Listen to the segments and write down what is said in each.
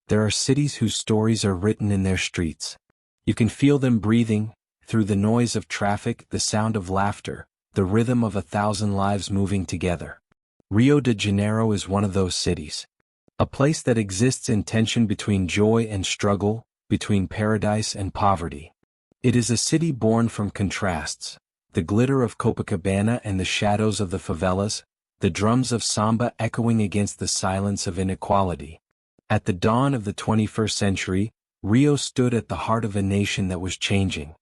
There are cities whose stories are written in their streets. You can feel them breathing, through the noise of traffic, the sound of laughter, the rhythm of 1,000 lives moving together. Rio de Janeiro is one of those cities. A place that exists in tension between joy and struggle, between paradise and poverty. It is a city born from contrasts, the glitter of Copacabana and the shadows of the favelas, the drums of samba echoing against the silence of inequality. At the dawn of the 21st century, Rio stood at the heart of a nation that was changing.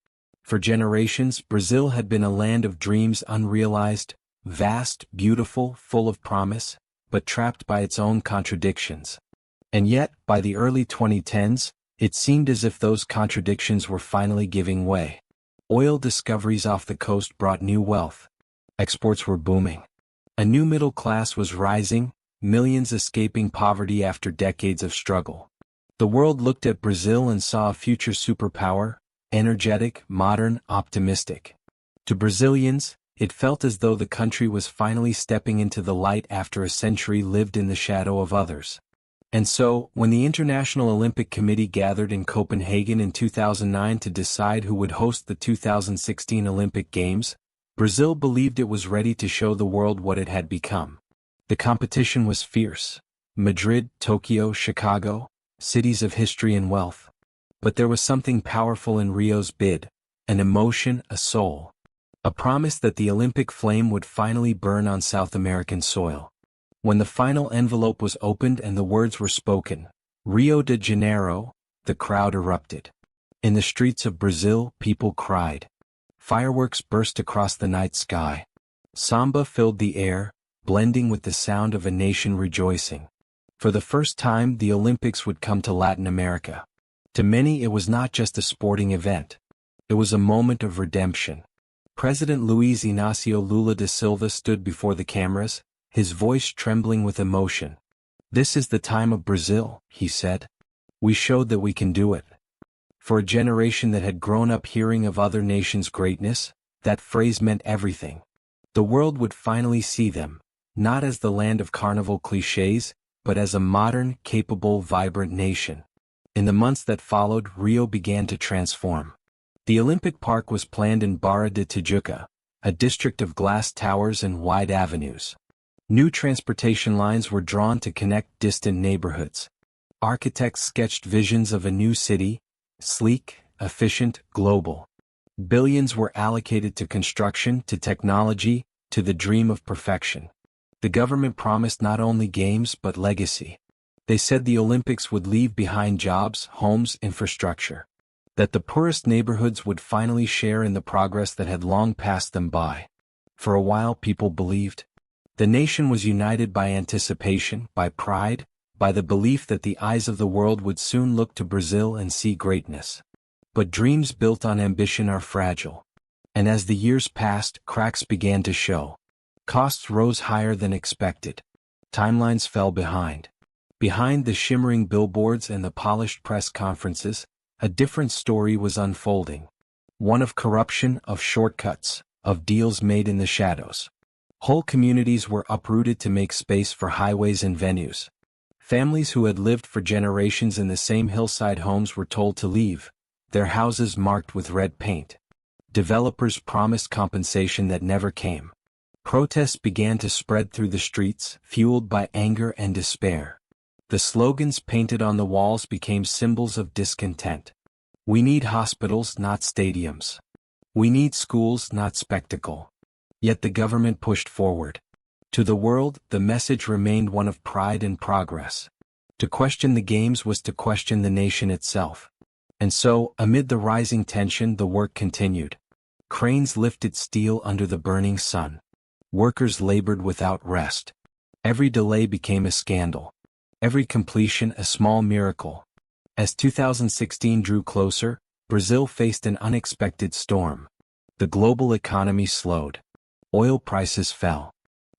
For generations, Brazil had been a land of dreams unrealized, vast, beautiful, full of promise, but trapped by its own contradictions. And yet, by the early 2010s, it seemed as if those contradictions were finally giving way. Oil discoveries off the coast brought new wealth. Exports were booming. A new middle class was rising, millions escaping poverty after decades of struggle. The world looked at Brazil and saw a future superpower, energetic, modern, optimistic. To Brazilians, it felt as though the country was finally stepping into the light after a century lived in the shadow of others. And so, when the International Olympic Committee gathered in Copenhagen in 2009 to decide who would host the 2016 Olympic Games, Brazil believed it was ready to show the world what it had become. The competition was fierce. Madrid, Tokyo, Chicago, cities of history and wealth. But there was something powerful in Rio's bid, an emotion, a soul. A promise that the Olympic flame would finally burn on South American soil. When the final envelope was opened and the words were spoken, Rio de Janeiro, the crowd erupted. In the streets of Brazil, people cried. Fireworks burst across the night sky. Samba filled the air, blending with the sound of a nation rejoicing. For the first time, the Olympics would come to Latin America. To many, it was not just a sporting event. It was a moment of redemption. President Luiz Inácio Lula da Silva stood before the cameras, his voice trembling with emotion. "This is the time of Brazil," he said. "We showed that we can do it." For a generation that had grown up hearing of other nations' greatness, that phrase meant everything. The world would finally see them, not as the land of carnival clichés, but as a modern, capable, vibrant nation. In the months that followed, Rio began to transform. The Olympic Park was planned in Barra de Tijuca, a district of glass towers and wide avenues. New transportation lines were drawn to connect distant neighborhoods. Architects sketched visions of a new city, sleek, efficient, global. Billions were allocated to construction, to technology, to the dream of perfection. The government promised not only games but legacy. They said the Olympics would leave behind jobs, homes, infrastructure. That the poorest neighborhoods would finally share in the progress that had long passed them by. For a while, people believed. The nation was united by anticipation, by pride, by the belief that the eyes of the world would soon look to Brazil and see greatness. But dreams built on ambition are fragile. And as the years passed, cracks began to show. Costs rose higher than expected. Timelines fell behind. Behind the shimmering billboards and the polished press conferences, a different story was unfolding. One of corruption, of shortcuts, of deals made in the shadows. Whole communities were uprooted to make space for highways and venues. Families who had lived for generations in the same hillside homes were told to leave, their houses marked with red paint. Developers promised compensation that never came. Protests began to spread through the streets, fueled by anger and despair. The slogans painted on the walls became symbols of discontent. "We need hospitals, not stadiums. We need schools, not spectacle." Yet the government pushed forward. To the world, the message remained one of pride and progress. To question the games was to question the nation itself. And so, amid the rising tension, the work continued. Cranes lifted steel under the burning sun. Workers labored without rest. Every delay became a scandal. Every completion a small miracle. As 2016 drew closer, Brazil faced an unexpected storm. The global economy slowed. Oil prices fell.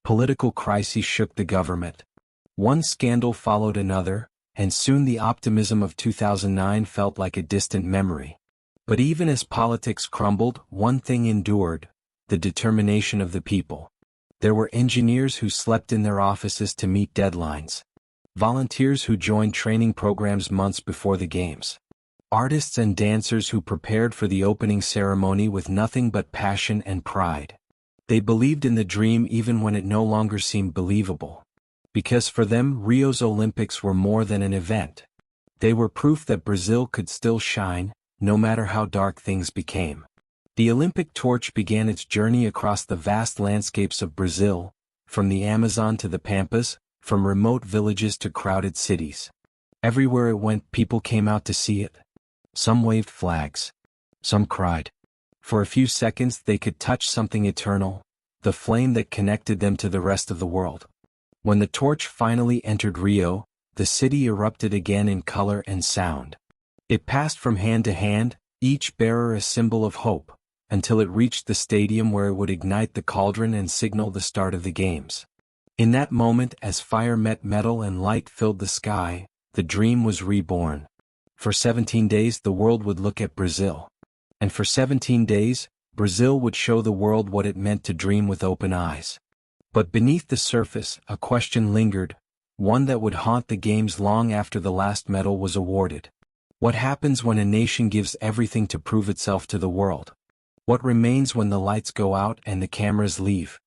Political crises shook the government. One scandal followed another, and soon the optimism of 2009 felt like a distant memory. But even as politics crumbled, one thing endured: the determination of the people. There were engineers who slept in their offices to meet deadlines. volunteers who joined training programs months before the games, artists and dancers who prepared for the opening ceremony with nothing but passion and pride. They believed in the dream even when it no longer seemed believable. Because for them, Rio's Olympics were more than an event. They were proof that Brazil could still shine, no matter how dark things became. The Olympic torch began its journey across the vast landscapes of Brazil, from the Amazon to the Pampas, from remote villages to crowded cities. Everywhere it went, people came out to see it. Some waved flags. Some cried. For a few seconds they could touch something eternal, the flame that connected them to the rest of the world. When the torch finally entered Rio, the city erupted again in color and sound. It passed from hand to hand, each bearer a symbol of hope, until it reached the stadium where it would ignite the cauldron and signal the start of the games. In that moment, as fire met metal and light filled the sky, the dream was reborn. For 17 days the world would look at Brazil. And for 17 days, Brazil would show the world what it meant to dream with open eyes. But beneath the surface, a question lingered, one that would haunt the games long after the last medal was awarded. What happens when a nation gives everything to prove itself to the world? What remains when the lights go out and the cameras leave?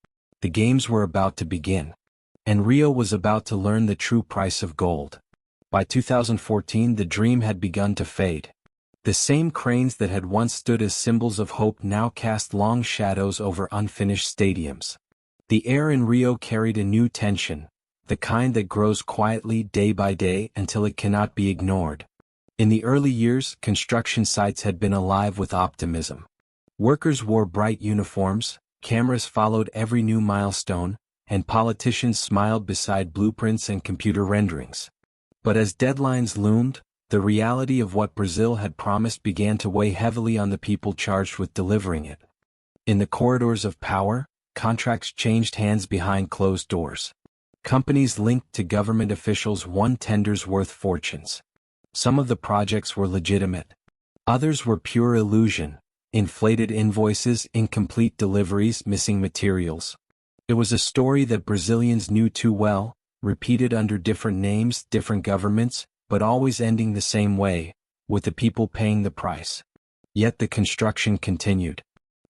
The games were about to begin. And Rio was about to learn the true price of gold. By 2014 the dream had begun to fade. The same cranes that had once stood as symbols of hope now cast long shadows over unfinished stadiums. The air in Rio carried a new tension, the kind that grows quietly day by day until it cannot be ignored. In the early years, construction sites had been alive with optimism. Workers wore bright uniforms, cameras followed every new milestone, and politicians smiled beside blueprints and computer renderings. But as deadlines loomed, the reality of what Brazil had promised began to weigh heavily on the people charged with delivering it. In the corridors of power, contracts changed hands behind closed doors. Companies linked to government officials won tenders worth fortunes. Some of the projects were legitimate. Others were pure illusion, inflated invoices, incomplete deliveries, missing materials. It was a story that Brazilians knew too well, repeated under different names, different governments, but always ending the same way, with the people paying the price. Yet the construction continued.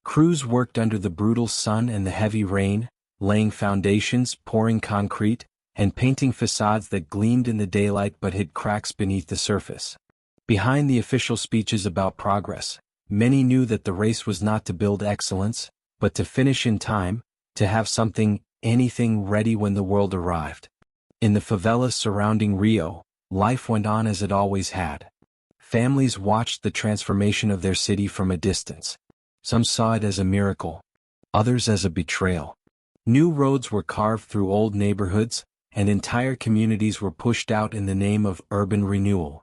Crews worked under the brutal sun and the heavy rain, laying foundations, pouring concrete, and painting facades that gleamed in the daylight but hid cracks beneath the surface. Behind the official speeches about progress, many knew that the race was not to build excellence, but to finish in time, to have something, anything ready when the world arrived. In the favelas surrounding Rio, life went on as it always had. Families watched the transformation of their city from a distance. Some saw it as a miracle, others as a betrayal. New roads were carved through old neighborhoods, and entire communities were pushed out in the name of urban renewal.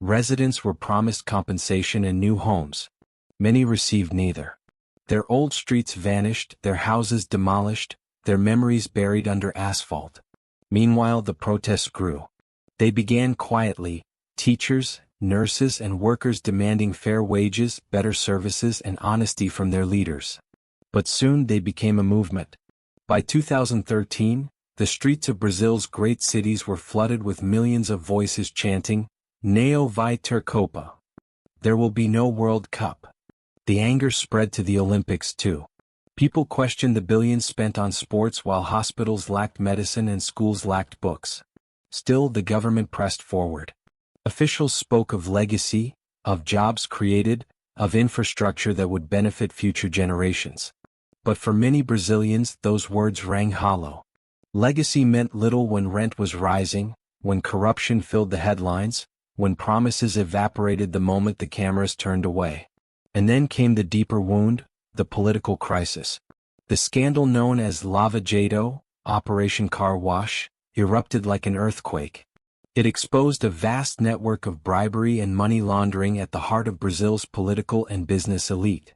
Residents were promised compensation and new homes. Many received neither. Their old streets vanished, their houses demolished, their memories buried under asphalt. Meanwhile the protests grew. They began quietly, teachers, nurses and workers demanding fair wages, better services and honesty from their leaders. But soon they became a movement. By 2013, the streets of Brazil's great cities were flooded with millions of voices chanting, "Não vai ter Copa." There will be no World Cup. The anger spread to the Olympics too. People questioned the billions spent on sports while hospitals lacked medicine and schools lacked books. Still the government pressed forward. Officials spoke of legacy, of jobs created, of infrastructure that would benefit future generations. But for many Brazilians those words rang hollow. Legacy meant little when rent was rising, when corruption filled the headlines, when promises evaporated the moment the cameras turned away. And then came the deeper wound, the political crisis. The scandal known as Lava Jato, Operation Car Wash, erupted like an earthquake. It exposed a vast network of bribery and money laundering at the heart of Brazil's political and business elite.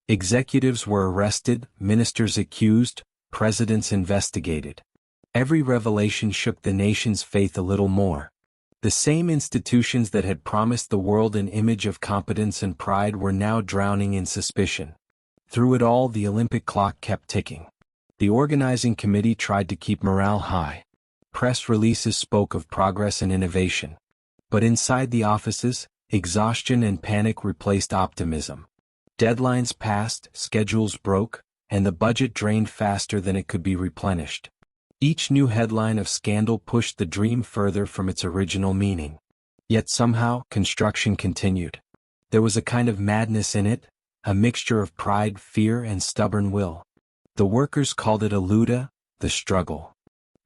Executives were arrested, ministers accused, presidents investigated. Every revelation shook the nation's faith a little more. The same institutions that had promised the world an image of competence and pride were now drowning in suspicion. Through it all the Olympic clock kept ticking. The organizing committee tried to keep morale high. Press releases spoke of progress and innovation. But inside the offices, exhaustion and panic replaced optimism. Deadlines passed, schedules broke, and the budget drained faster than it could be replenished. Each new headline of scandal pushed the dream further from its original meaning. Yet somehow, construction continued. There was a kind of madness in it, a mixture of pride, fear, and stubborn will. The workers called it a luta, the struggle.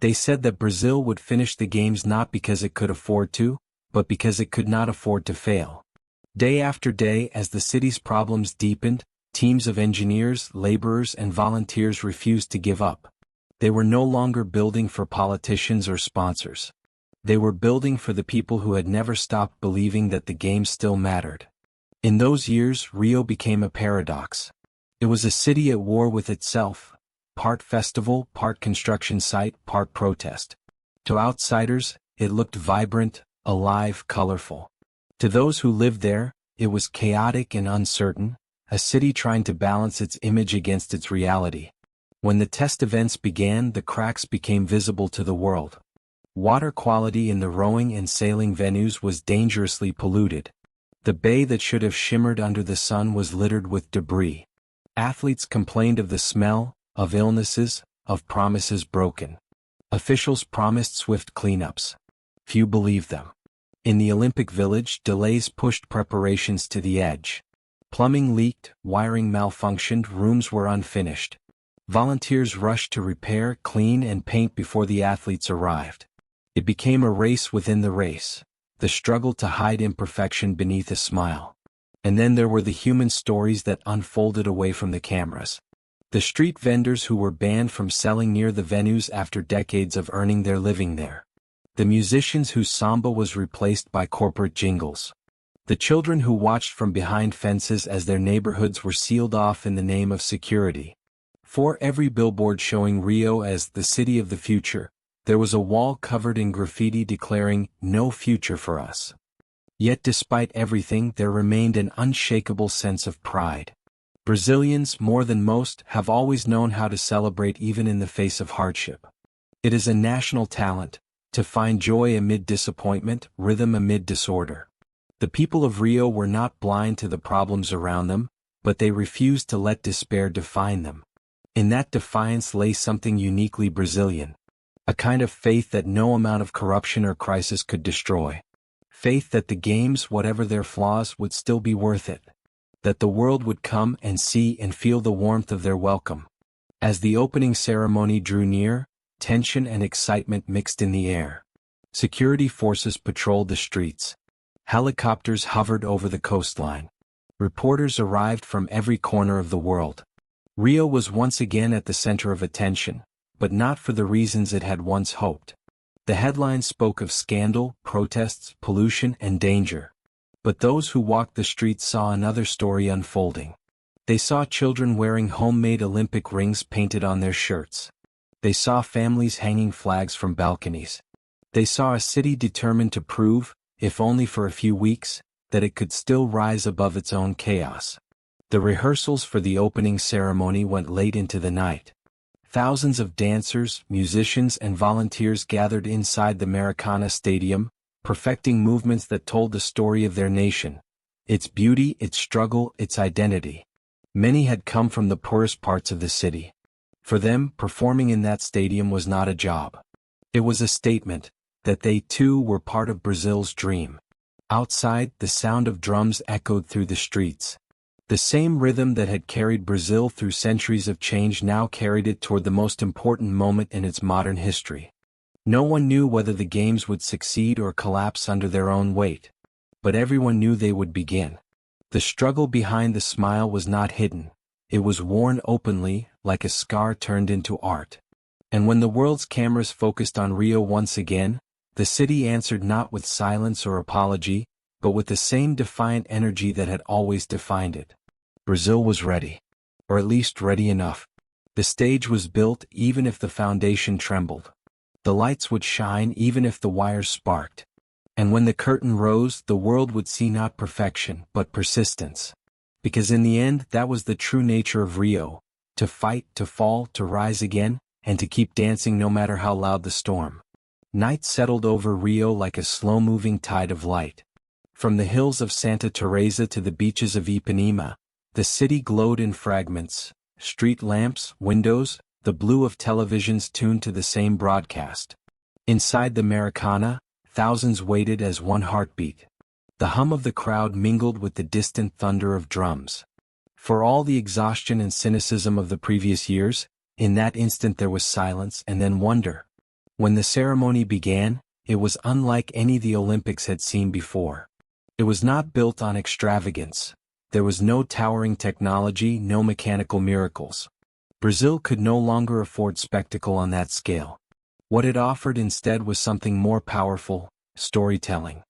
They said that Brazil would finish the games not because it could afford to, but because it could not afford to fail. Day after day, as the city's problems deepened, teams of engineers, laborers, and volunteers refused to give up. They were no longer building for politicians or sponsors. They were building for the people who had never stopped believing that the games still mattered. In those years, Rio became a paradox. It was a city at war with itself, part festival, part construction site, part protest. To outsiders, it looked vibrant, alive, colorful. To those who lived there, it was chaotic and uncertain, a city trying to balance its image against its reality. When the test events began, the cracks became visible to the world. Water quality in the rowing and sailing venues was dangerously polluted. The bay that should have shimmered under the sun was littered with debris. Athletes complained of the smell, of illnesses, of promises broken. Officials promised swift cleanups. Few believed them. In the Olympic Village, delays pushed preparations to the edge. Plumbing leaked, wiring malfunctioned, rooms were unfinished. Volunteers rushed to repair, clean, and paint before the athletes arrived. It became a race within the race, the struggle to hide imperfection beneath a smile. And then there were the human stories that unfolded away from the cameras. The street vendors who were banned from selling near the venues after decades of earning their living there. The musicians whose samba was replaced by corporate jingles. The children who watched from behind fences as their neighborhoods were sealed off in the name of security. For every billboard showing Rio as the city of the future, there was a wall covered in graffiti declaring, "No future for us." Yet despite everything, there remained an unshakable sense of pride. Brazilians, more than most, have always known how to celebrate even in the face of hardship. It is a national talent, to find joy amid disappointment, rhythm amid disorder. The people of Rio were not blind to the problems around them, but they refused to let despair define them. In that defiance lay something uniquely Brazilian. A kind of faith that no amount of corruption or crisis could destroy. Faith that the games, whatever their flaws, would still be worth it. That the world would come and see and feel the warmth of their welcome. As the opening ceremony drew near, tension and excitement mixed in the air. Security forces patrolled the streets. Helicopters hovered over the coastline. Reporters arrived from every corner of the world. Rio was once again at the center of attention, but not for the reasons it had once hoped. The headlines spoke of scandal, protests, pollution, and danger. But those who walked the streets saw another story unfolding. They saw children wearing homemade Olympic rings painted on their shirts. They saw families hanging flags from balconies. They saw a city determined to prove, if only for a few weeks, that it could still rise above its own chaos. The rehearsals for the opening ceremony went late into the night. Thousands of dancers, musicians, and volunteers gathered inside the Maracana Stadium, perfecting movements that told the story of their nation, its beauty, its struggle, its identity. Many had come from the poorest parts of the city. For them, performing in that stadium was not a job. It was a statement that they too were part of Brazil's dream. Outside, the sound of drums echoed through the streets. The same rhythm that had carried Brazil through centuries of change now carried it toward the most important moment in its modern history. No one knew whether the games would succeed or collapse under their own weight. But everyone knew they would begin. The struggle behind the smile was not hidden. It was worn openly, like a scar turned into art. And when the world's cameras focused on Rio once again, the city answered not with silence or apology, but with the same defiant energy that had always defined it. Brazil was ready. Or at least ready enough. The stage was built even if the foundation trembled. The lights would shine even if the wires sparked. And when the curtain rose, the world would see not perfection, but persistence. Because in the end, that was the true nature of Rio. To fight, to fall, to rise again, and to keep dancing no matter how loud the storm. Night settled over Rio like a slow-moving tide of light. From the hills of Santa Teresa to the beaches of Ipanema, the city glowed in fragments, street lamps, windows, the blue of televisions tuned to the same broadcast. Inside the Maracana, thousands waited as one heartbeat. The hum of the crowd mingled with the distant thunder of drums. For all the exhaustion and cynicism of the previous years, in that instant there was silence and then wonder. When the ceremony began, it was unlike any the Olympics had seen before. It was not built on extravagance. There was no towering technology, no mechanical miracles. Brazil could no longer afford spectacle on that scale. What it offered instead was something more powerful: storytelling.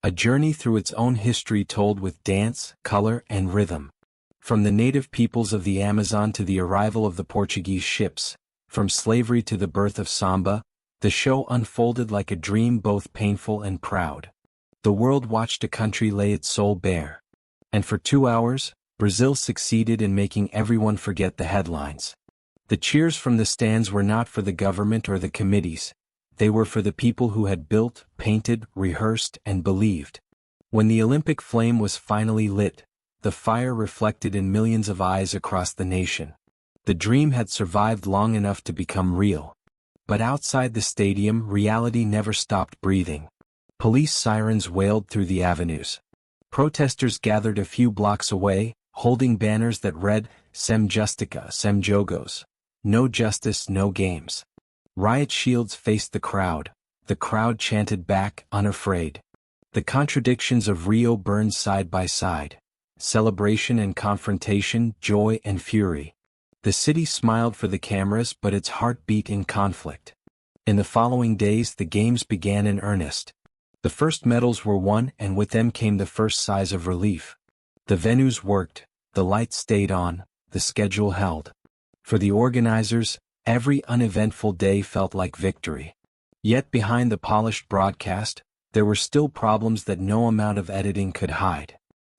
A journey through its own history told with dance, color, and rhythm. From the native peoples of the Amazon to the arrival of the Portuguese ships, from slavery to the birth of samba, the show unfolded like a dream, both painful and proud. The world watched a country lay its soul bare. And for 2 hours, Brazil succeeded in making everyone forget the headlines. The cheers from the stands were not for the government or the committees. They were for the people who had built, painted, rehearsed, and believed. When the Olympic flame was finally lit, the fire reflected in millions of eyes across the nation. The dream had survived long enough to become real. But outside the stadium, reality never stopped breathing. Police sirens wailed through the avenues. Protesters gathered a few blocks away, holding banners that read, "Sem Justica, Sem Jogos." No justice, no games. Riot shields faced the crowd. The crowd chanted back, unafraid. The contradictions of Rio burned side by side. Celebration and confrontation, joy and fury. The city smiled for the cameras, but its heart beat in conflict. In the following days, the games began in earnest. The first medals were won, and with them came the first sighs of relief. The venues worked, the lights stayed on, the schedule held. For the organizers, every uneventful day felt like victory. Yet behind the polished broadcast, there were still problems that no amount of editing could hide.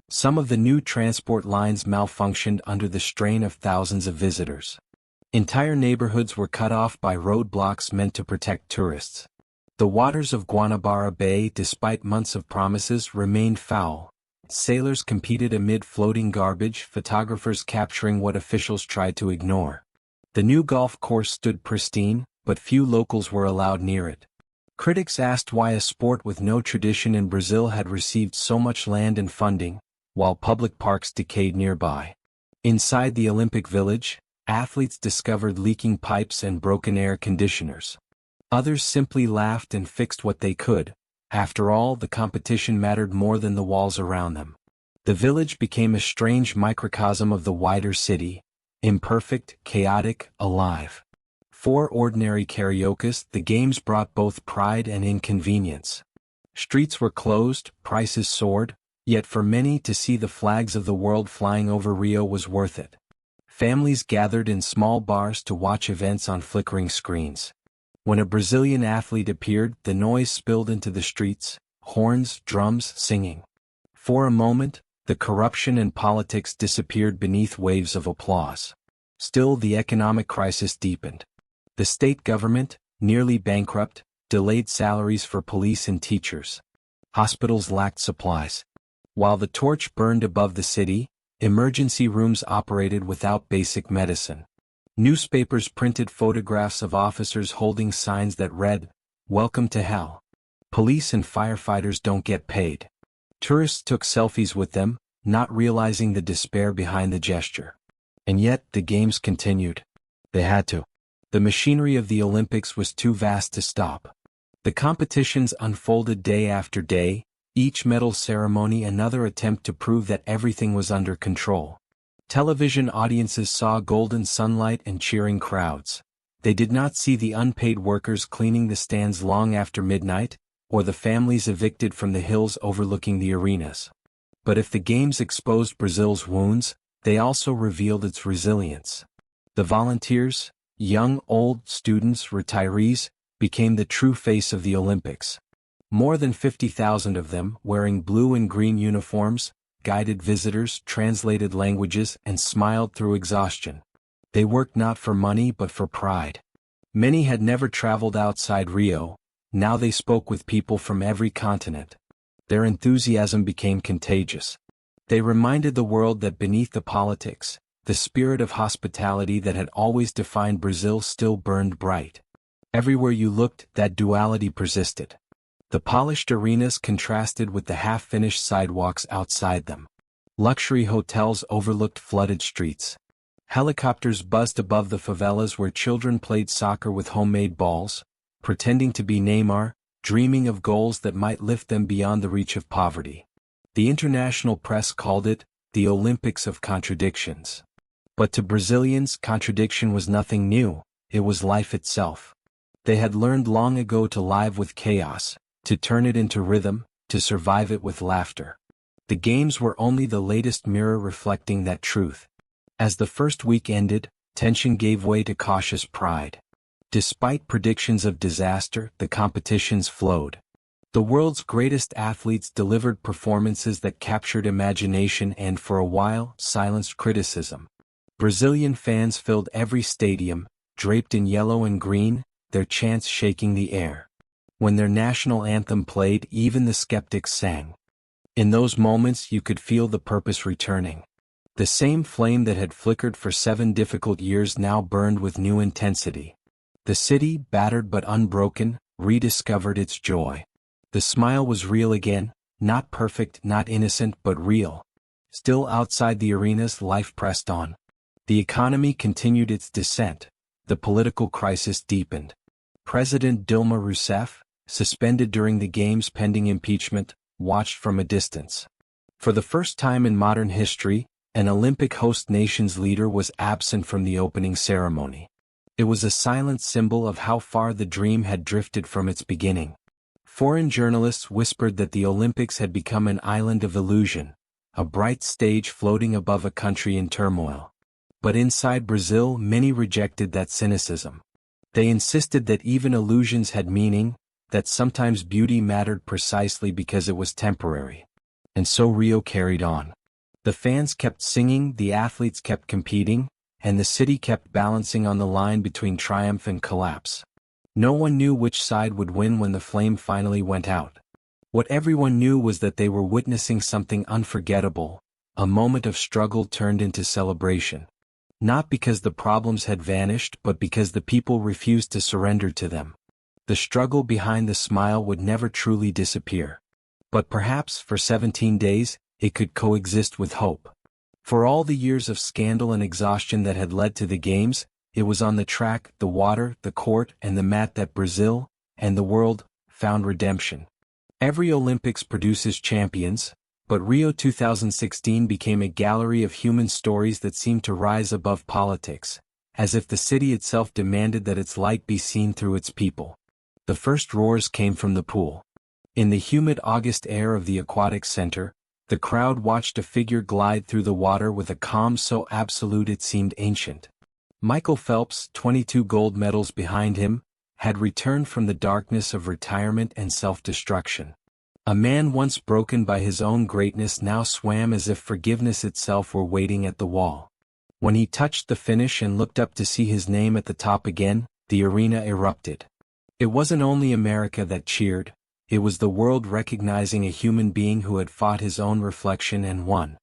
Some of the new transport lines malfunctioned under the strain of thousands of visitors. Entire neighborhoods were cut off by roadblocks meant to protect tourists. The waters of Guanabara Bay, despite months of promises, remained foul. Sailors competed amid floating garbage, photographers capturing what officials tried to ignore. The new golf course stood pristine, but few locals were allowed near it. Critics asked why a sport with no tradition in Brazil had received so much land and funding, while public parks decayed nearby. Inside the Olympic Village, athletes discovered leaking pipes and broken air conditioners. Others simply laughed and fixed what they could. After all, the competition mattered more than the walls around them. The village became a strange microcosm of the wider city, imperfect, chaotic, alive. For ordinary Cariocas, the games brought both pride and inconvenience. Streets were closed, prices soared, yet for many to see the flags of the world flying over Rio was worth it. Families gathered in small bars to watch events on flickering screens. When a Brazilian athlete appeared, the noise spilled into the streets, horns, drums, singing. For a moment, the corruption and politics disappeared beneath waves of applause. Still, the economic crisis deepened. The state government, nearly bankrupt, delayed salaries for police and teachers. Hospitals lacked supplies. While the torch burned above the city, emergency rooms operated without basic medicine. Newspapers printed photographs of officers holding signs that read, "Welcome to hell." Police and firefighters don't get paid. Tourists took selfies with them, not realizing the despair behind the gesture. And yet, the games continued. They had to. The machinery of the Olympics was too vast to stop. The competitions unfolded day after day, each medal ceremony another attempt to prove that everything was under control. Television audiences saw golden sunlight and cheering crowds. They did not see the unpaid workers cleaning the stands long after midnight, or the families evicted from the hills overlooking the arenas. But if the games exposed Brazil's wounds, they also revealed its resilience. The volunteers, young, old, students, retirees, became the true face of the Olympics. More than 50,000 of them, wearing blue and green uniforms, guided visitors, translated languages, and smiled through exhaustion. They worked not for money but for pride. Many had never traveled outside Rio, Now they spoke with people from every continent. Their enthusiasm became contagious. They reminded the world that beneath the politics, the spirit of hospitality that had always defined Brazil still burned bright. Everywhere you looked, that duality persisted. The polished arenas contrasted with the half-finished sidewalks outside them. Luxury hotels overlooked flooded streets. Helicopters buzzed above the favelas where children played soccer with homemade balls, pretending to be Neymar, dreaming of goals that might lift them beyond the reach of poverty. The international press called it the Olympics of contradictions. But to Brazilians, contradiction was nothing new, it was life itself. They had learned long ago to live with chaos, to turn it into rhythm, to survive it with laughter. The games were only the latest mirror reflecting that truth. As the first week ended, tension gave way to cautious pride. Despite predictions of disaster, the competitions flowed. The world's greatest athletes delivered performances that captured imagination and, for a while, silenced criticism. Brazilian fans filled every stadium, draped in yellow and green, their chants shaking the air. When their national anthem played, even the skeptics sang. In those moments you could feel the purpose returning. The same flame that had flickered for 7 difficult years now burned with new intensity. The city, battered but unbroken, rediscovered its joy. The smile was real again, not perfect, not innocent, but real. Still outside the arenas, life pressed on. The economy continued its descent. The political crisis deepened. President Dilma Rousseff, suspended during the games pending impeachment, watched from a distance. For the first time in modern history, an Olympic host nation's leader was absent from the opening ceremony. It was a silent symbol of how far the dream had drifted from its beginning. Foreign journalists whispered that the Olympics had become an island of illusion, a bright stage floating above a country in turmoil. But inside Brazil, many rejected that cynicism. They insisted that even illusions had meaning, that sometimes beauty mattered precisely because it was temporary. And so Rio carried on. The fans kept singing, the athletes kept competing, and the city kept balancing on the line between triumph and collapse. No one knew which side would win when the flame finally went out. What everyone knew was that they were witnessing something unforgettable, a moment of struggle turned into celebration. Not because the problems had vanished, but because the people refused to surrender to them. The struggle behind the smile would never truly disappear. But perhaps, for 17 days, it could coexist with hope. For all the years of scandal and exhaustion that had led to the games, it was on the track, the water, the court, and the mat that Brazil, and the world, found redemption. Every Olympics produces champions, but Rio 2016 became a gallery of human stories that seemed to rise above politics, as if the city itself demanded that its light be seen through its people. The first roars came from the pool. In the humid August air of the aquatic center, the crowd watched a figure glide through the water with a calm so absolute it seemed ancient. Michael Phelps, 22 gold medals behind him, had returned from the darkness of retirement and self-destruction. A man once broken by his own greatness now swam as if forgiveness itself were waiting at the wall. When he touched the finish and looked up to see his name at the top again, the arena erupted. It wasn't only America that cheered, it was the world recognizing a human being who had fought his own reflection and won.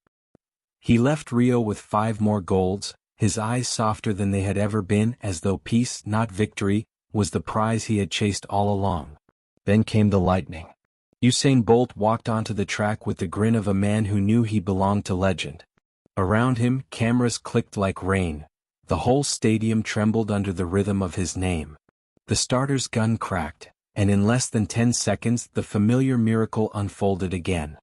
He left Rio with 5 more golds, his eyes softer than they had ever been, as though peace, not victory, was the prize he had chased all along. Then came the lightning. Usain Bolt walked onto the track with the grin of a man who knew he belonged to legend. Around him, cameras clicked like rain. The whole stadium trembled under the rhythm of his name. The starter's gun cracked, and in less than 10 seconds the familiar miracle unfolded again.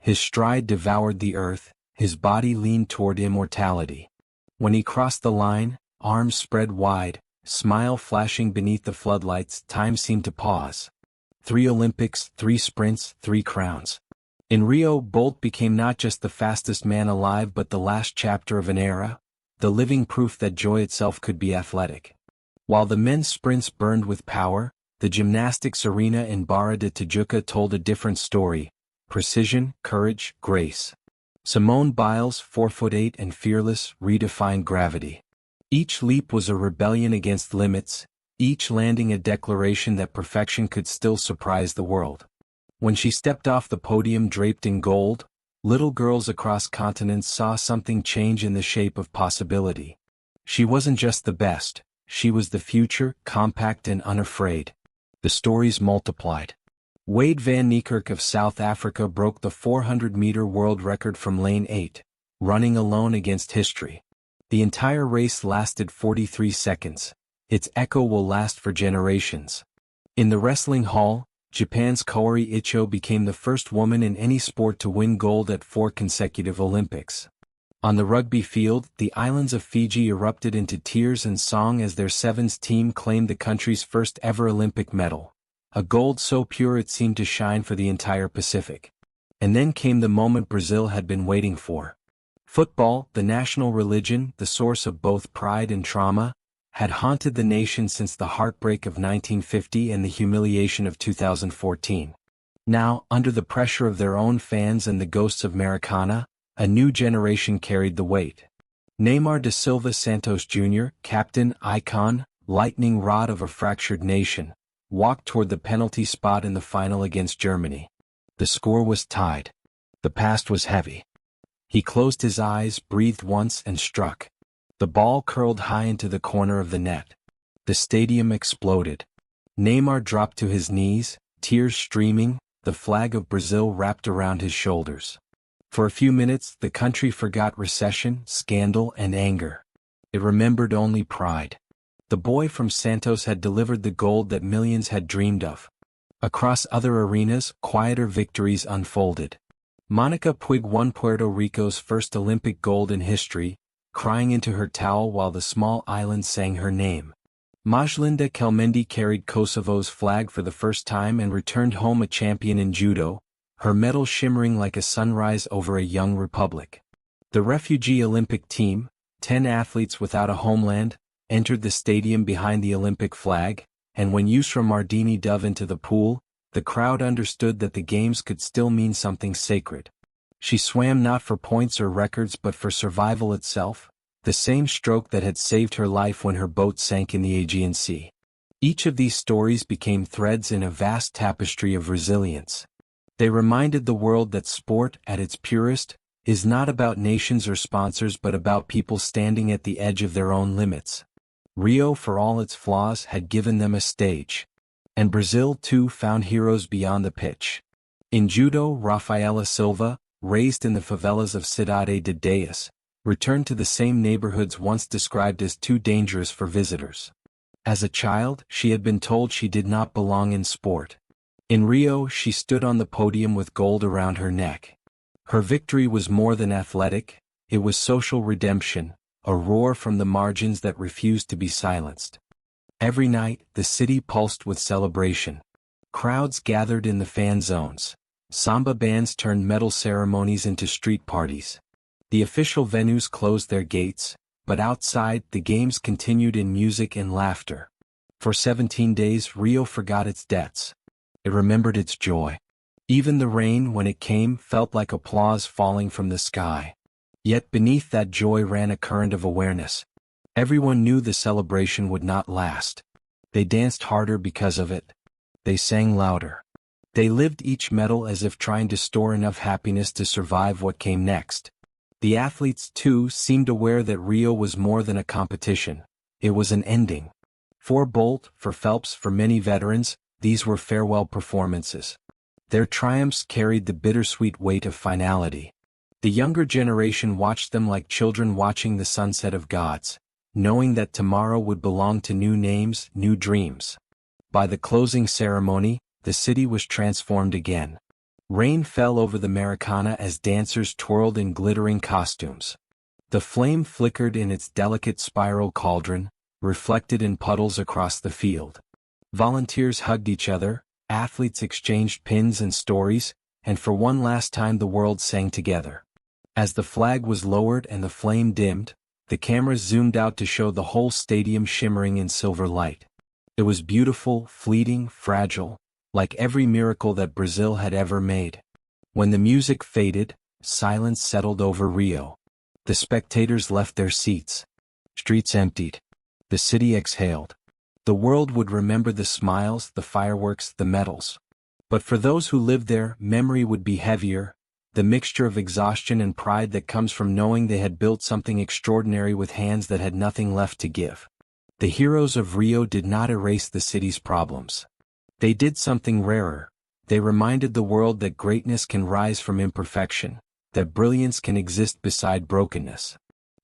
His stride devoured the earth, his body leaned toward immortality. When he crossed the line, arms spread wide, smile flashing beneath the floodlights, time seemed to pause. 3 Olympics, 3 sprints, 3 crowns. In Rio, Bolt became not just the fastest man alive but the last chapter of an era, the living proof that joy itself could be athletic. While the men's sprints burned with power, the gymnastics arena in Barra de Tijuca told a different story: precision, courage, grace. Simone Biles, 4'8" and fearless, redefined gravity. Each leap was a rebellion against limits, each landing a declaration that perfection could still surprise the world. When she stepped off the podium draped in gold, little girls across continents saw something change in the shape of possibility. She wasn't just the best, she was the future, compact and unafraid. The stories multiplied. Wade van Niekerk of South Africa broke the 400-meter world record from lane 8, running alone against history. The entire race lasted 43 seconds. Its echo will last for generations. In the wrestling hall, Japan's Kaori Icho became the first woman in any sport to win gold at 4 consecutive Olympics. On the rugby field, the islands of Fiji erupted into tears and song as their Sevens team claimed the country's first ever Olympic medal, a gold so pure it seemed to shine for the entire Pacific. And then came the moment Brazil had been waiting for. Football, the national religion, the source of both pride and trauma, had haunted the nation since the heartbreak of 1950 and the humiliation of 2014. Now, under the pressure of their own fans and the ghosts of Maracana, a new generation carried the weight. Neymar da Silva Santos Jr., captain, icon, lightning rod of a fractured nation, walked toward the penalty spot in the final against Germany. The score was tied. The past was heavy. He closed his eyes, breathed once and struck. The ball curled high into the corner of the net. The stadium exploded. Neymar dropped to his knees, tears streaming, the flag of Brazil wrapped around his shoulders. For a few minutes, the country forgot recession, scandal, and anger. It remembered only pride. The boy from Santos had delivered the gold that millions had dreamed of. Across other arenas, quieter victories unfolded. Monica Puig won Puerto Rico's first Olympic gold in history, crying into her towel while the small island sang her name. Majlinda Kelmendi carried Kosovo's flag for the first time and returned home a champion in judo, her medal shimmering like a sunrise over a young republic. The refugee Olympic team, 10 athletes without a homeland, entered the stadium behind the Olympic flag, and when Yusra Mardini dove into the pool, the crowd understood that the games could still mean something sacred. She swam not for points or records but for survival itself, the same stroke that had saved her life when her boat sank in the Aegean Sea. Each of these stories became threads in a vast tapestry of resilience. They reminded the world that sport, at its purest, is not about nations or sponsors but about people standing at the edge of their own limits. Rio, for all its flaws, had given them a stage. And Brazil, too, found heroes beyond the pitch. In judo, Rafaela Silva, raised in the favelas of Cidade de Deus, returned to the same neighborhoods once described as too dangerous for visitors. As a child, she had been told she did not belong in sport. In Rio, she stood on the podium with gold around her neck. Her victory was more than athletic, it was social redemption, a roar from the margins that refused to be silenced. Every night, the city pulsed with celebration. Crowds gathered in the fan zones. Samba bands turned medal ceremonies into street parties. The official venues closed their gates, but outside, the games continued in music and laughter. For 17 days, Rio forgot its debts. It remembered its joy. Even the rain, when it came, felt like applause falling from the sky. Yet beneath that joy ran a current of awareness. Everyone knew the celebration would not last. They danced harder because of it. They sang louder. They lived each medal as if trying to store enough happiness to survive what came next. The athletes, too, seemed aware that Rio was more than a competition. It was an ending. For Bolt, for Phelps, for many veterans, these were farewell performances. Their triumphs carried the bittersweet weight of finality. The younger generation watched them like children watching the sunset of gods, knowing that tomorrow would belong to new names, new dreams. By the closing ceremony, the city was transformed again. Rain fell over the Maracana as dancers twirled in glittering costumes. The flame flickered in its delicate spiral cauldron, reflected in puddles across the field. Volunteers hugged each other, athletes exchanged pins and stories, and for one last time the world sang together. As the flag was lowered and the flame dimmed, the cameras zoomed out to show the whole stadium shimmering in silver light. It was beautiful, fleeting, fragile, like every miracle that Brazil had ever made. When the music faded, silence settled over Rio. The spectators left their seats. Streets emptied. The city exhaled. The world would remember the smiles, the fireworks, the medals. But for those who lived there, memory would be heavier, the mixture of exhaustion and pride that comes from knowing they had built something extraordinary with hands that had nothing left to give. The heroes of Rio did not erase the city's problems. They did something rarer. They reminded the world that greatness can rise from imperfection, that brilliance can exist beside brokenness.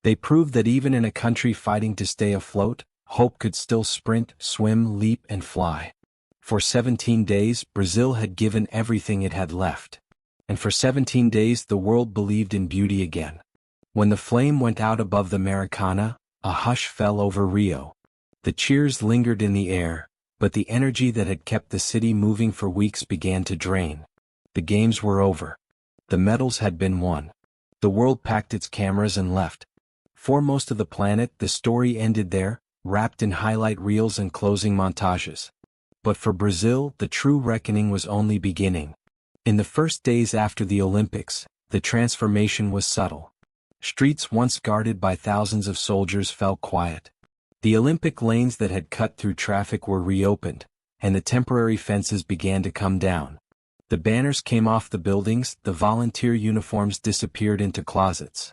They proved that even in a country fighting to stay afloat, hope could still sprint, swim, leap, and fly. For 17 days, Brazil had given everything it had left. And for 17 days the world believed in beauty again. When the flame went out above the Maracana, a hush fell over Rio. The cheers lingered in the air, but the energy that had kept the city moving for weeks began to drain. The games were over. The medals had been won. The world packed its cameras and left. For most of the planet, the story ended there, wrapped in highlight reels and closing montages. But for Brazil, the true reckoning was only beginning. In the first days after the Olympics, the transformation was subtle. Streets once guarded by thousands of soldiers fell quiet. The Olympic lanes that had cut through traffic were reopened, and the temporary fences began to come down. The banners came off the buildings, the volunteer uniforms disappeared into closets.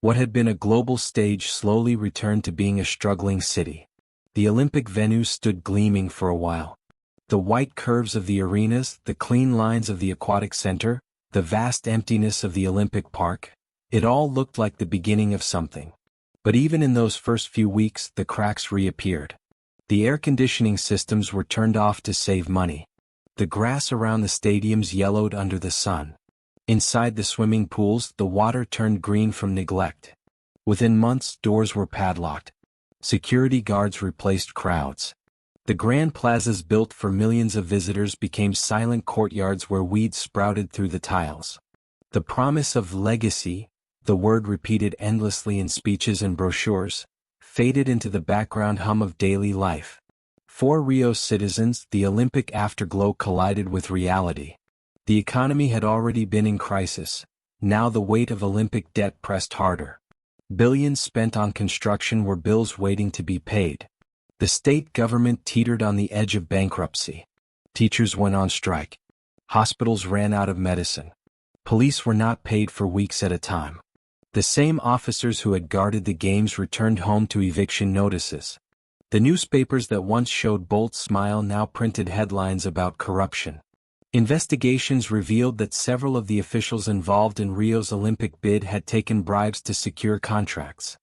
What had been a global stage slowly returned to being a struggling city. The Olympic venues stood gleaming for a while. The white curves of the arenas, the clean lines of the aquatic center, the vast emptiness of the Olympic Park, it all looked like the beginning of something. But even in those first few weeks, the cracks reappeared. The air conditioning systems were turned off to save money. The grass around the stadiums yellowed under the sun. Inside the swimming pools, the water turned green from neglect. Within months, doors were padlocked. Security guards replaced crowds. The grand plazas built for millions of visitors became silent courtyards where weeds sprouted through the tiles. The promise of legacy, the word repeated endlessly in speeches and brochures, faded into the background hum of daily life. For Rio's citizens, the Olympic afterglow collided with reality. The economy had already been in crisis. Now the weight of Olympic debt pressed harder. Billions spent on construction were bills waiting to be paid. The state government teetered on the edge of bankruptcy. Teachers went on strike. Hospitals ran out of medicine. Police were not paid for weeks at a time. The same officers who had guarded the games returned home to eviction notices. The newspapers that once showed bold smile now printed headlines about corruption. Investigations revealed that several of the officials involved in Rio's Olympic bid had taken bribes to secure contracts.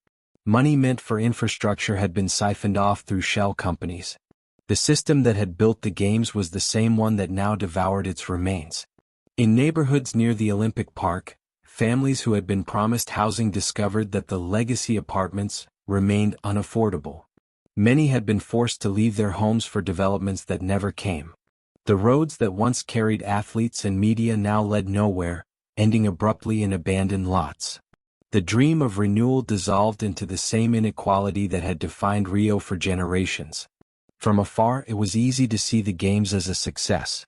Money meant for infrastructure had been siphoned off through shell companies. The system that had built the games was the same one that now devoured its remains. In neighborhoods near the Olympic Park, families who had been promised housing discovered that the legacy apartments remained unaffordable. Many had been forced to leave their homes for developments that never came. The roads that once carried athletes and media now led nowhere, ending abruptly in abandoned lots. The dream of renewal dissolved into the same inequality that had defined Rio for generations. From afar, it was easy to see the games as a success.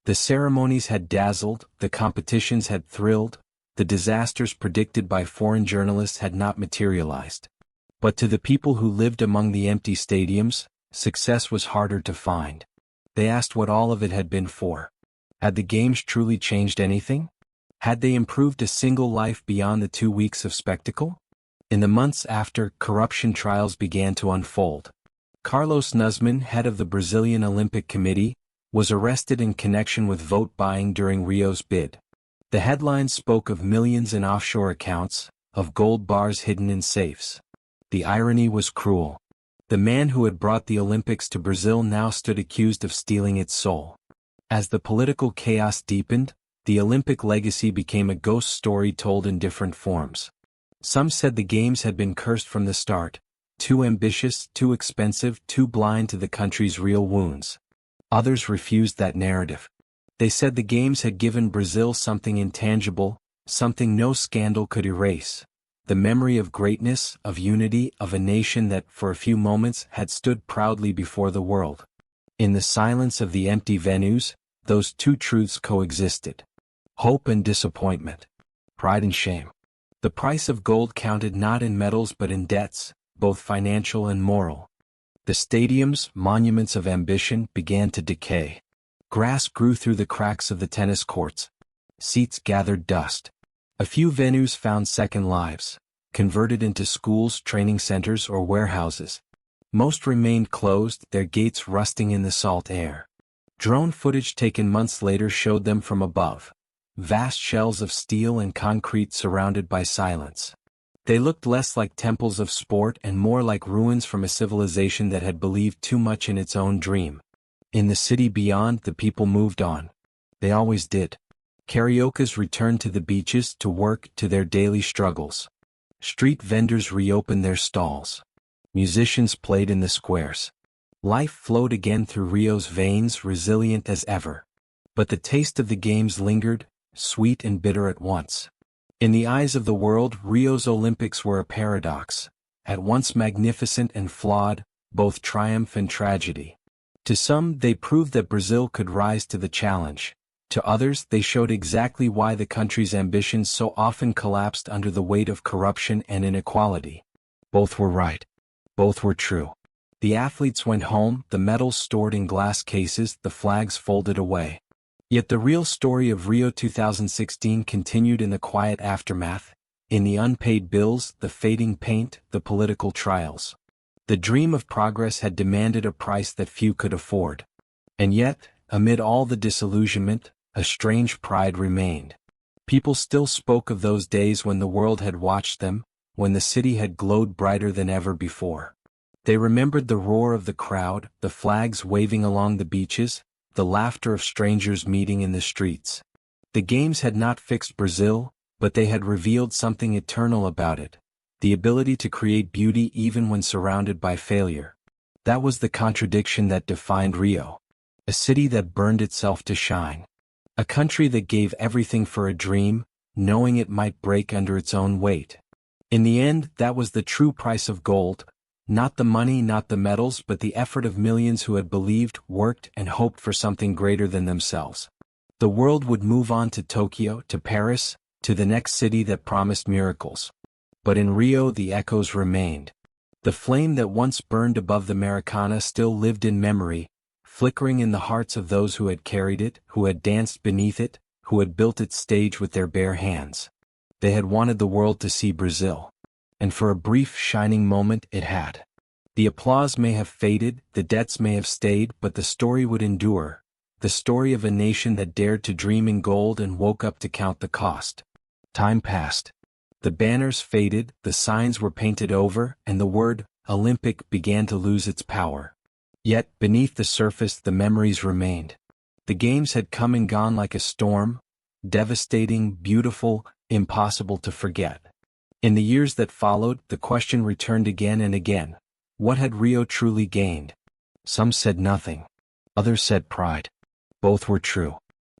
The ceremonies had dazzled, the competitions had thrilled, the disasters predicted by foreign journalists had not materialized. But to the people who lived among the empty stadiums, success was harder to find. They asked what all of it had been for. Had the games truly changed anything? Had they improved a single life beyond the 2 weeks of spectacle? In the months after, corruption trials began to unfold. Carlos Nuzman, head of the Brazilian Olympic Committee, was arrested in connection with vote buying during Rio's bid. The headlines spoke of millions in offshore accounts, of gold bars hidden in safes. The irony was cruel. The man who had brought the Olympics to Brazil now stood accused of stealing its soul. As the political chaos deepened, the Olympic legacy became a ghost story told in different forms. Some said the games had been cursed from the start, too ambitious, too expensive, too blind to the country's real wounds. Others refused that narrative. They said the games had given Brazil something intangible, something no scandal could erase. The memory of greatness, of unity, of a nation that, for a few moments, had stood proudly before the world. In the silence of the empty venues, those two truths coexisted. Hope and disappointment. Pride and shame. The price of gold counted not in medals but in debts, both financial and moral. The stadiums, monuments of ambition, began to decay. Grass grew through the cracks of the tennis courts. Seats gathered dust. A few venues found second lives, converted into schools, training centers, or warehouses. Most remained closed, their gates rusting in the salt air. Drone footage taken months later showed them from above. Vast shells of steel and concrete surrounded by silence. They looked less like temples of sport and more like ruins from a civilization that had believed too much in its own dream. In the city beyond, the people moved on. They always did. Cariocas returned to the beaches, to work, to their daily struggles. Street vendors reopened their stalls. Musicians played in the squares. Life flowed again through Rio's veins, resilient as ever. But the taste of the games lingered, sweet and bitter at once. In the eyes of the world, Rio's Olympics were a paradox, at once magnificent and flawed, both triumph and tragedy. To some, they proved that Brazil could rise to the challenge. To others, they showed exactly why the country's ambitions so often collapsed under the weight of corruption and inequality. Both were right. Both were true. The athletes went home, the medals stored in glass cases, the flags folded away. Yet the real story of Rio 2016 continued in the quiet aftermath, in the unpaid bills, the fading paint, the political trials. The dream of progress had demanded a price that few could afford. And yet, amid all the disillusionment, a strange pride remained. People still spoke of those days when the world had watched them, when the city had glowed brighter than ever before. They remembered the roar of the crowd, the flags waving along the beaches, the laughter of strangers meeting in the streets. The games had not fixed Brazil, but they had revealed something eternal about it, the ability to create beauty even when surrounded by failure. That was the contradiction that defined Rio. A city that burned itself to shine. A country that gave everything for a dream, knowing it might break under its own weight. In the end, that was the true price of gold. Not the money, not the medals, but the effort of millions who had believed, worked, and hoped for something greater than themselves. The world would move on to Tokyo, to Paris, to the next city that promised miracles. But in Rio the echoes remained. The flame that once burned above the Maracana still lived in memory, flickering in the hearts of those who had carried it, who had danced beneath it, who had built its stage with their bare hands. They had wanted the world to see Brazil. And for a brief shining moment it had. The applause may have faded, the debts may have stayed, but the story would endure. The story of a nation that dared to dream in gold and woke up to count the cost. Time passed. The banners faded, the signs were painted over, and the word, Olympic, began to lose its power. Yet, beneath the surface, the memories remained. The games had come and gone like a storm, devastating, beautiful, impossible to forget. In the years that followed, the question returned again and again. What had Rio truly gained? Some said nothing. Others said pride. Both were true.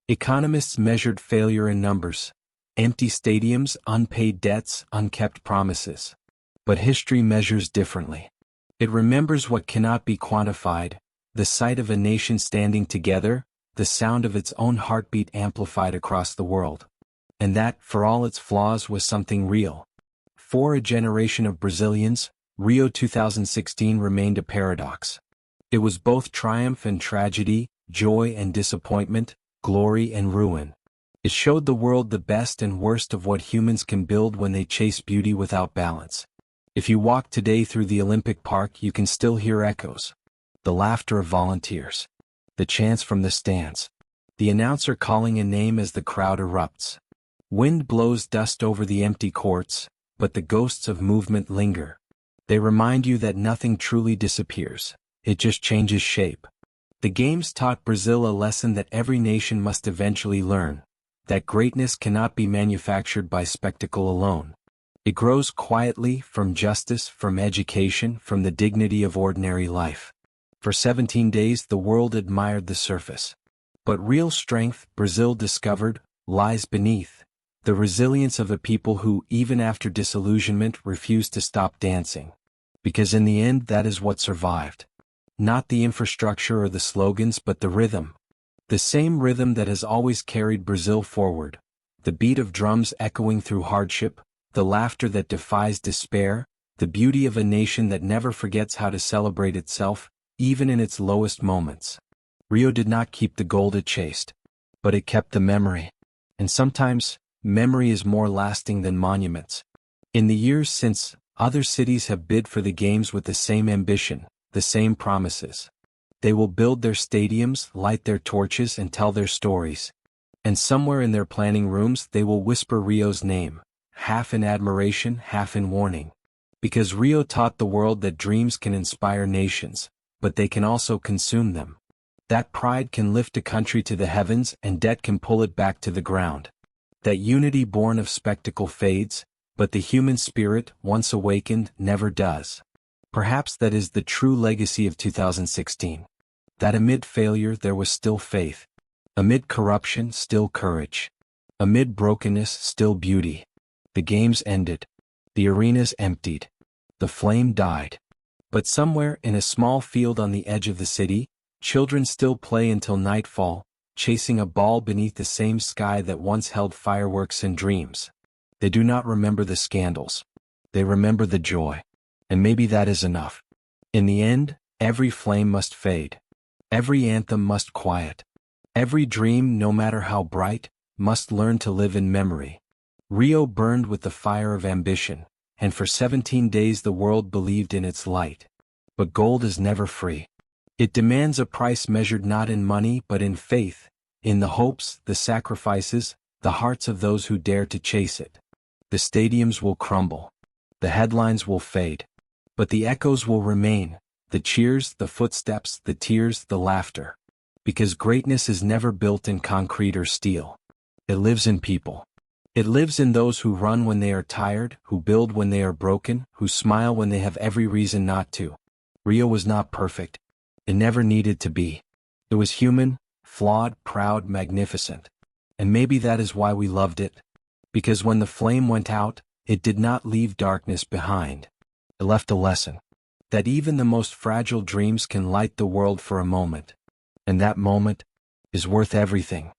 Economists measured failure in numbers. Empty stadiums, unpaid debts, unkept promises. But history measures differently. It remembers what cannot be quantified, the sight of a nation standing together, the sound of its own heartbeat amplified across the world. And that, for all its flaws, was something real. For a generation of Brazilians, Rio 2016 remained a paradox. It was both triumph and tragedy, joy and disappointment, glory and ruin. It showed the world the best and worst of what humans can build when they chase beauty without balance. If you walk today through the Olympic Park, you can still hear echoes. The laughter of volunteers. The chants from the stands. The announcer calling a name as the crowd erupts. Wind blows dust over the empty courts, but the ghosts of movement linger. They remind you that nothing truly disappears. It just changes shape. The games taught Brazil a lesson that every nation must eventually learn. That greatness cannot be manufactured by spectacle alone. It grows quietly, from justice, from education, from the dignity of ordinary life. For 17 days the world admired the surface. But real strength, Brazil discovered, lies beneath. The resilience of a people who, even after disillusionment, refused to stop dancing. Because in the end, that is what survived. Not the infrastructure or the slogans, but the rhythm. The same rhythm that has always carried Brazil forward. The beat of drums echoing through hardship, the laughter that defies despair, the beauty of a nation that never forgets how to celebrate itself, even in its lowest moments. Rio did not keep the gold it chased, but it kept the memory. And sometimes, memory is more lasting than monuments. In the years since, other cities have bid for the games with the same ambition, the same promises. They will build their stadiums, light their torches, and tell their stories. And somewhere in their planning rooms they will whisper Rio's name, half in admiration, half in warning. Because Rio taught the world that dreams can inspire nations, but they can also consume them. That pride can lift a country to the heavens and debt can pull it back to the ground. That unity born of spectacle fades, but the human spirit, once awakened, never does. Perhaps that is the true legacy of 2016. That amid failure there was still faith. Amid corruption, still courage. Amid brokenness, still beauty. The games ended. The arenas emptied. The flame died. But somewhere in a small field on the edge of the city, children still play until nightfall, chasing a ball beneath the same sky that once held fireworks and dreams. They do not remember the scandals. They remember the joy. And maybe that is enough. In the end, every flame must fade. Every anthem must quiet. Every dream, no matter how bright, must learn to live in memory. Rio burned with the fire of ambition, and for 17 days the world believed in its light. But gold is never free. It demands a price measured not in money but in faith, in the hopes, the sacrifices, the hearts of those who dare to chase it. The stadiums will crumble. The headlines will fade. But the echoes will remain, the cheers, the footsteps, the tears, the laughter. Because greatness is never built in concrete or steel. It lives in people. It lives in those who run when they are tired, who build when they are broken, who smile when they have every reason not to. Rio was not perfect. It never needed to be. It was human, flawed, proud, magnificent. And maybe that is why we loved it. Because when the flame went out, it did not leave darkness behind. It left a lesson. That even the most fragile dreams can light the world for a moment. And that moment is worth everything.